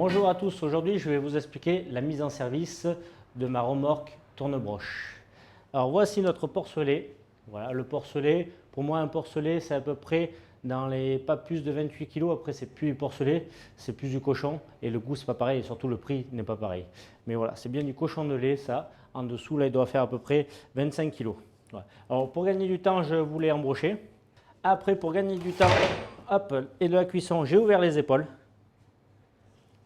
Bonjour à tous, aujourd'hui je vais vous expliquer la mise en service de ma remorque tournebroche. Alors voici notre porcelet. Voilà, le porcelet, pour moi un porcelet c'est à peu près dans les pas plus de 28 kg. Après c'est plus du porcelet, c'est plus du cochon et le goût c'est pas pareil et surtout le prix n'est pas pareil. Mais voilà, c'est bien du cochon de lait ça. En dessous là il doit faire à peu près 25 kg. Voilà. Alors pour gagner du temps je voulais embrocher. Après pour gagner du temps hop, et de la cuisson j'ai ouvert les épaules.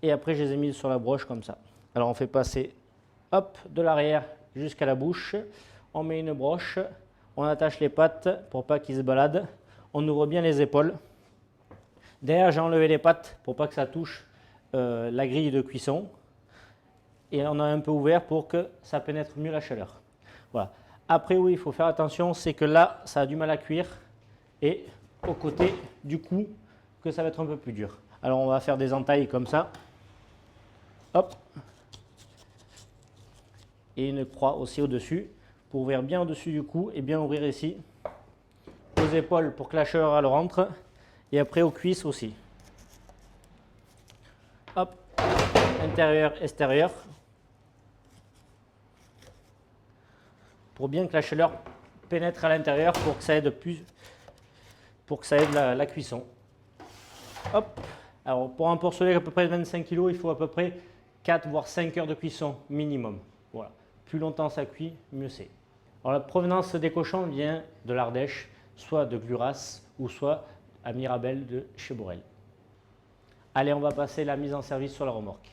Et après, je les ai mises sur la broche comme ça. Alors, on fait passer hop, de l'arrière jusqu'à la bouche. On met une broche. On attache les pattes pour pas qu'ils se baladent. On ouvre bien les épaules. Derrière, j'ai enlevé les pattes pour pas que ça touche la grille de cuisson. Et on a un peu ouvert pour que ça pénètre mieux la chaleur. Voilà. Après, oui, il faut faire attention, c'est que là, ça a du mal à cuire. Et au côté du cou, que ça va être un peu plus dur. Alors, on va faire des entailles comme ça. Hop. Et une croix aussi au-dessus pour ouvrir bien au-dessus du cou et bien ouvrir ici aux épaules pour que la chaleur elle rentre et après aux cuisses aussi. Hop, intérieur, extérieur pour bien que la chaleur pénètre à l'intérieur pour que ça aide la cuisson. Hop. Alors pour un porcelet à peu près de 25 kg, il faut à peu près 4 voire 5 heures de cuisson minimum. Voilà. Plus longtemps ça cuit, mieux c'est. Alors la provenance des cochons vient de l'Ardèche, soit de Gluras ou soit à Mirabel de chez Borel. Allez, on va passer la mise en service sur la remorque.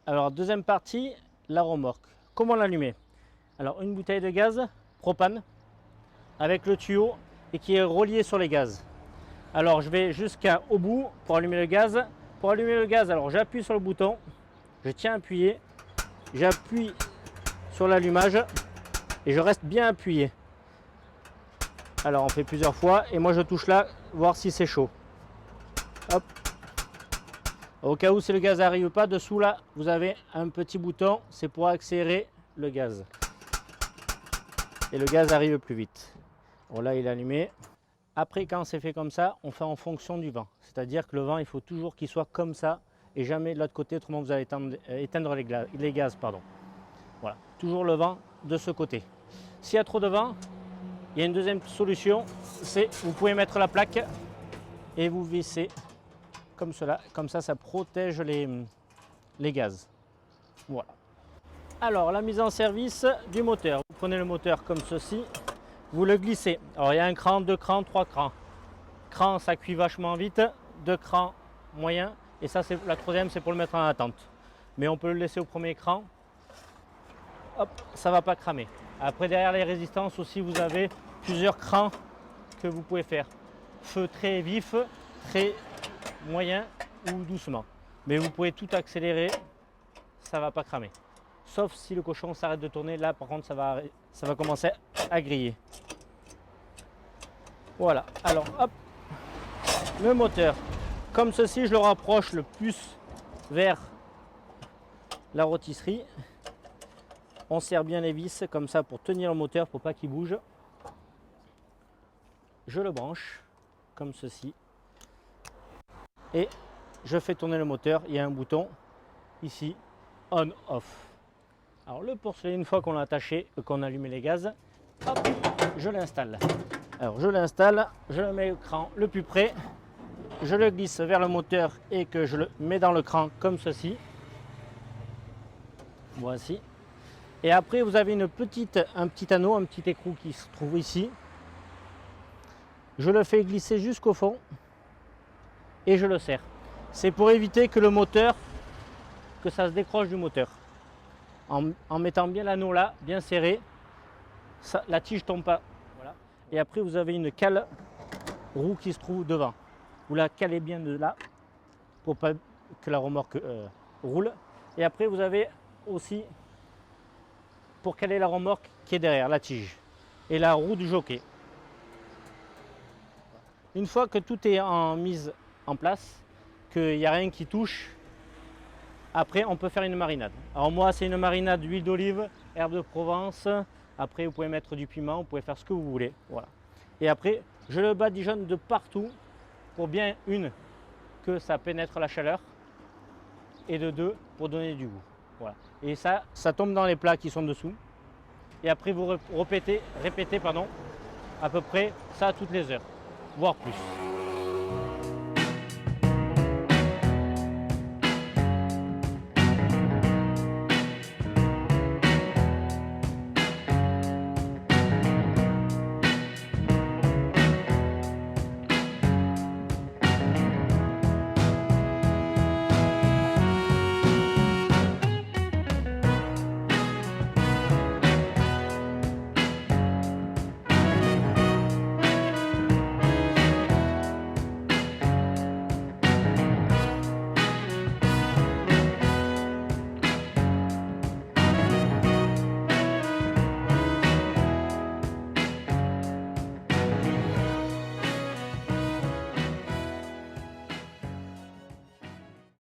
Alors deuxième partie, la remorque. Comment l'allumer? Alors une bouteille de gaz propane avec le tuyau et qui est relié sur les gaz. Alors je vais jusqu'au bout pour allumer le gaz. Pour allumer le gaz, alors j'appuie sur le bouton, je tiens appuyé, j'appuie sur l'allumage et je reste bien appuyé. Alors on fait plusieurs fois et moi je touche là, voir si c'est chaud. Hop. Au cas où si le gaz n'arrive pas, dessous là, vous avez un petit bouton, c'est pour accélérer le gaz. Et le gaz arrive plus vite. Bon là il est allumé. Après, quand c'est fait comme ça, on fait en fonction du vent. C'est-à-dire que le vent, il faut toujours qu'il soit comme ça et jamais de l'autre côté, autrement vous allez éteindre les gaz. Voilà, toujours le vent de ce côté. S'il y a trop de vent, il y a une deuxième solution, c'est vous pouvez mettre la plaque et vous vissez comme cela. Comme ça, ça protège les gaz. Voilà. Alors, la mise en service du moteur. Vous prenez le moteur comme ceci. Vous le glissez. Alors il y a un cran, deux crans, trois crans. Cran, ça cuit vachement vite. Deux crans, moyen. Et ça, c'est la troisième, c'est pour le mettre en attente. Mais on peut le laisser au premier cran. Hop, ça ne va pas cramer. Après, derrière les résistances aussi, vous avez plusieurs crans que vous pouvez faire. Feu très vif, très moyen ou doucement. Mais vous pouvez tout accélérer, ça ne va pas cramer. Sauf si le cochon s'arrête de tourner. Là, par contre, ça va commencer à griller. Voilà, alors hop, le moteur, comme ceci, je le rapproche le plus vers la rôtisserie. On serre bien les vis comme ça pour tenir le moteur, pour pas qu'il bouge. Je le branche comme ceci et je fais tourner le moteur. Il y a un bouton ici, on-off. Alors le porcelet, une fois qu'on l'a attaché, qu'on a allumé les gaz, hop, je l'installe. Alors je l'installe, je le mets au cran le plus près, je le glisse vers le moteur et que je le mets dans le cran comme ceci. Voici. Et après vous avez un petit anneau, un petit écrou qui se trouve ici. Je le fais glisser jusqu'au fond et je le serre. C'est pour éviter que le moteur, que ça se décroche du moteur. En mettant bien l'anneau là, bien serré, ça, la tige ne tombe pas. Voilà. Et après, vous avez une cale roue qui se trouve devant. Vous la calez bien de là pour pas que la remorque roule. Et après, vous avez aussi pour caler la remorque qui est derrière, la tige. Et la roue du jockey. Une fois que tout est mise en place, qu'il n'y a rien qui touche, après, on peut faire une marinade. Alors moi, c'est une marinade d'huile d'olive, herbe de Provence. Après, vous pouvez mettre du piment, vous pouvez faire ce que vous voulez. Voilà. Et après, je le badigeonne de partout pour bien, que ça pénètre la chaleur. et de 2 pour donner du goût. Voilà. Et ça tombe dans les plats qui sont dessous. Et après, vous répétez à peu près ça toutes les heures, voire plus.